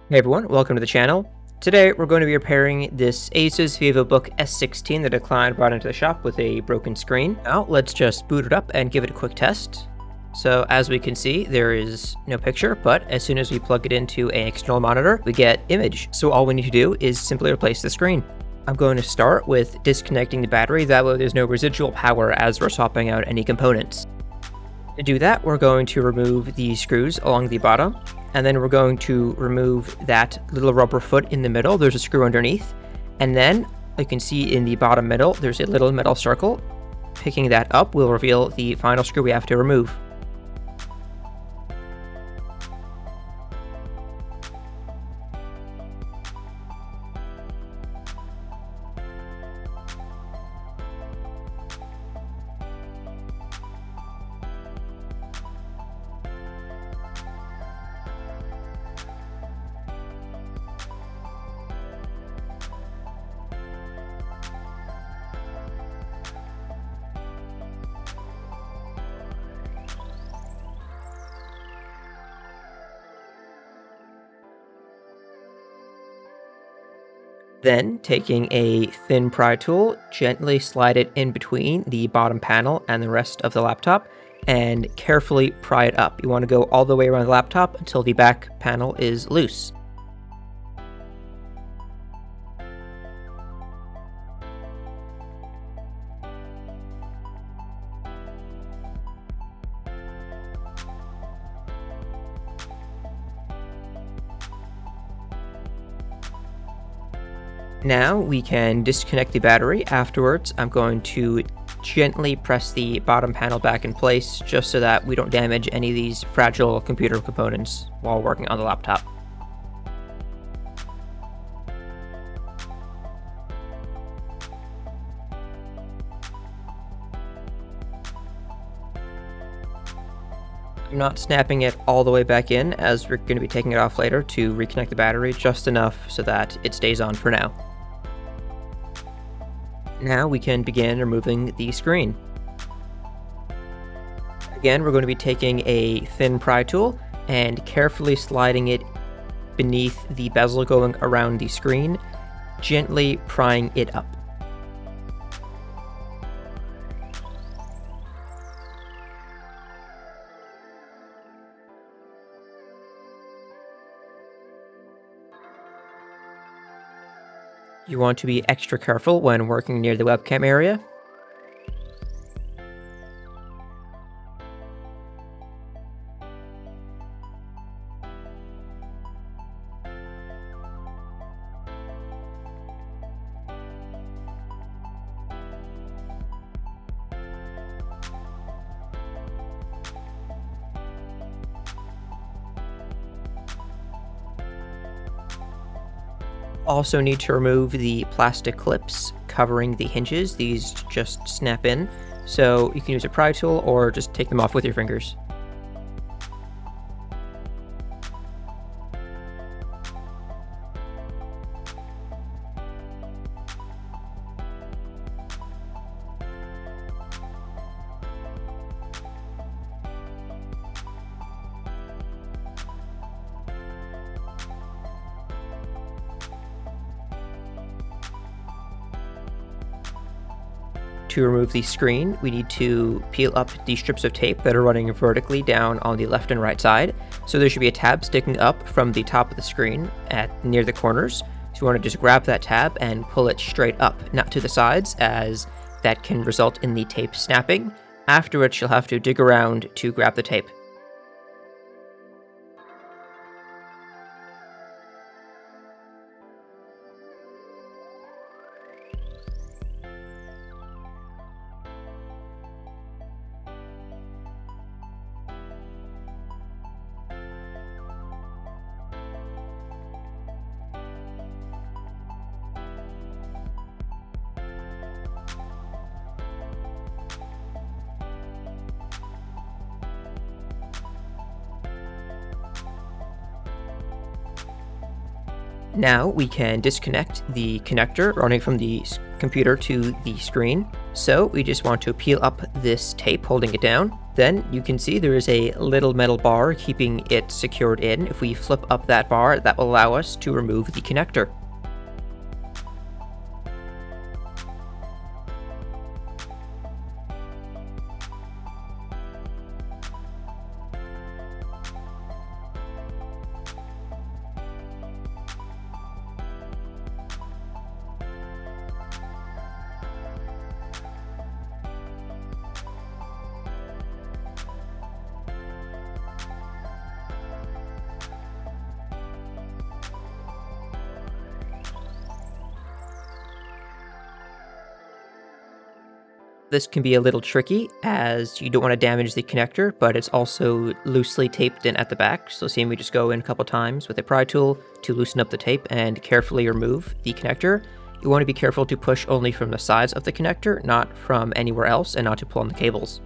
Hey everyone, welcome to the channel. Today we're going to be repairing this ASUS Vivobook S16 that a client brought into the shop with a broken screen. Now let's just boot it up and give it a quick test. So as we can see, there is no picture, but as soon as we plug it into an external monitor, we get image. So all we need to do is simply replace the screen. I'm going to start with disconnecting the battery, that way there's no residual power as we're swapping out any components. To do that, we're going to remove the screws along the bottom, and then we're going to remove that little rubber foot in the middle. There's a screw underneath, and then you can see in the bottom middle, there's a little metal circle. Picking that up will reveal the final screw we have to remove. Then, taking a thin pry tool, gently slide it in between the bottom panel and the rest of the laptop, and carefully pry it up. You want to go all the way around the laptop until the back panel is loose. Now we can disconnect the battery. Afterwards, I'm going to gently press the bottom panel back in place just so that we don't damage any of these fragile computer components while working on the laptop. I'm not snapping it all the way back in, as we're going to be taking it off later to reconnect the battery just enough so that it stays on for now. Now we can begin removing the screen. Again, we're going to be taking a thin pry tool and carefully sliding it beneath the bezel going around the screen, gently prying it up. You want to be extra careful when working near the webcam area. Also need to remove the plastic clips covering the hinges. These just snap in, so you can use a pry tool or just take them off with your fingers. To remove the screen, we need to peel up the strips of tape that are running vertically down on the left and right side. So there should be a tab sticking up from the top of the screen near the corners. So you want to just grab that tab and pull it straight up, not to the sides, as that can result in the tape snapping. Afterwards, you'll have to dig around to grab the tape. Now we can disconnect the connector running from the computer to the screen. So we just want to peel up this tape holding it down, Then you can see there is a little metal bar keeping it secured in. If we flip up that bar, that will allow us to remove the connector. This can be a little tricky as you don't want to damage the connector, but it's also loosely taped in at the back. So see me just go in a couple times with a pry tool to loosen up the tape and carefully remove the connector. You want to be careful to push only from the sides of the connector, not from anywhere else, and not to pull on the cables.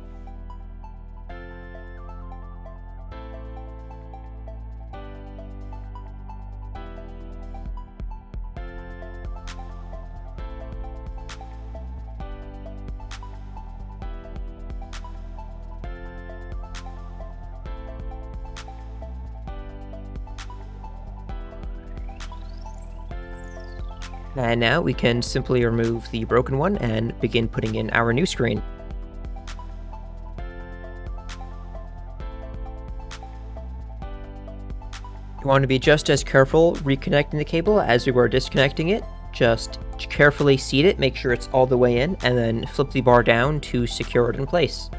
And now we can simply remove the broken one and begin putting in our new screen. You want to be just as careful reconnecting the cable as we were disconnecting it. Just carefully seat it, make sure it's all the way in, and then flip the bar down to secure it in place.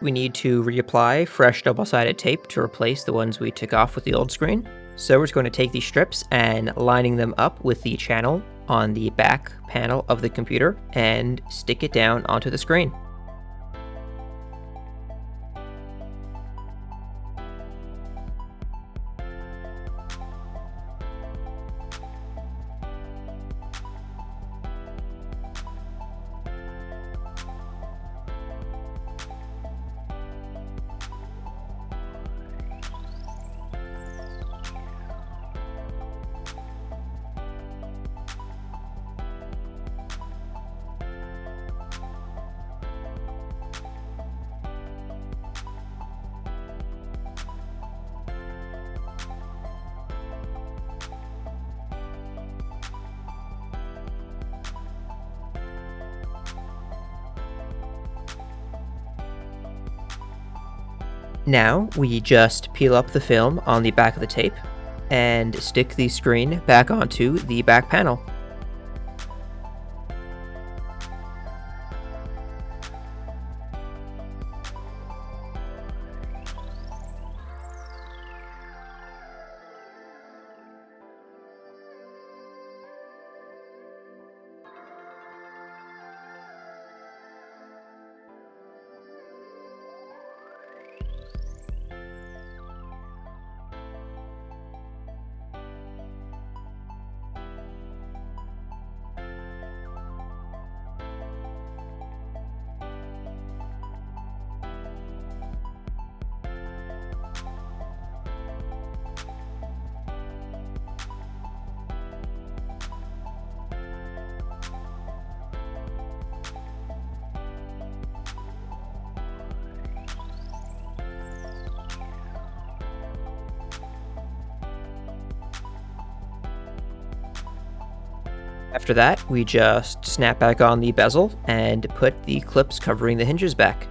We need to reapply fresh double-sided tape to replace the ones we took off with the old screen. So we're just going to take these strips and lining them up with the channel on the back panel of the computer and stick it down onto the screen. Now we just peel up the film on the back of the tape and stick the screen back onto the back panel. After that, we just snap back on the bezel and put the clips covering the hinges back.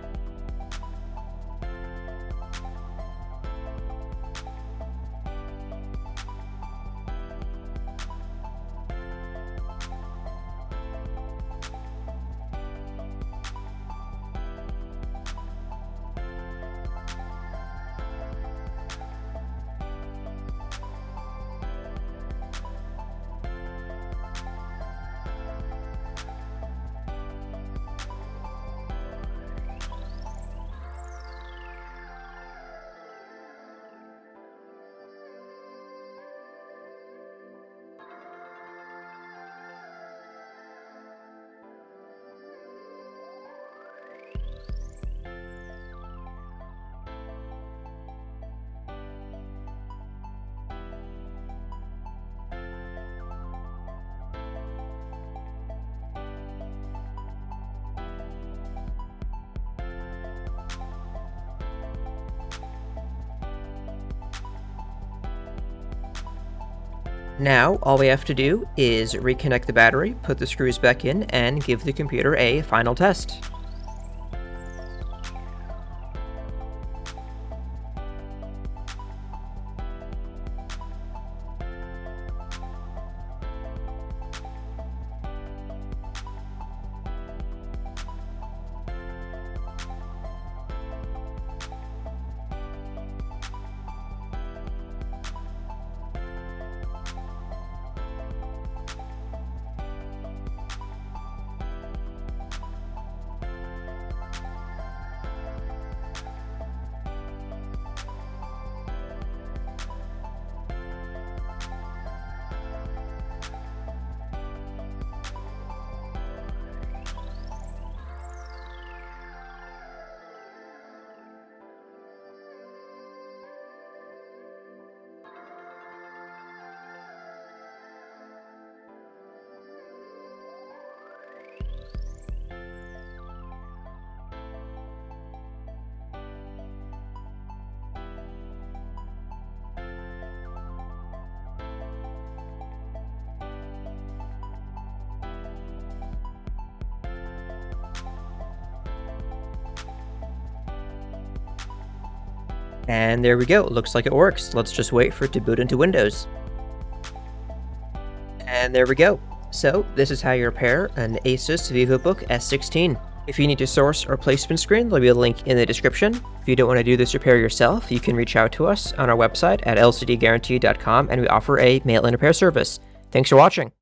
Now, all we have to do is reconnect the battery, put the screws back in, and give the computer a final test. And there we go, it looks like it works. Let's just wait for it to boot into Windows. And there we go. So this is how you repair an ASUS Vivobook S16. If you need a source or replacement screen, there'll be a link in the description. If you don't want to do this repair yourself, you can reach out to us on our website at lcdguarantee.com, and we offer a mail-in repair service. Thanks for watching.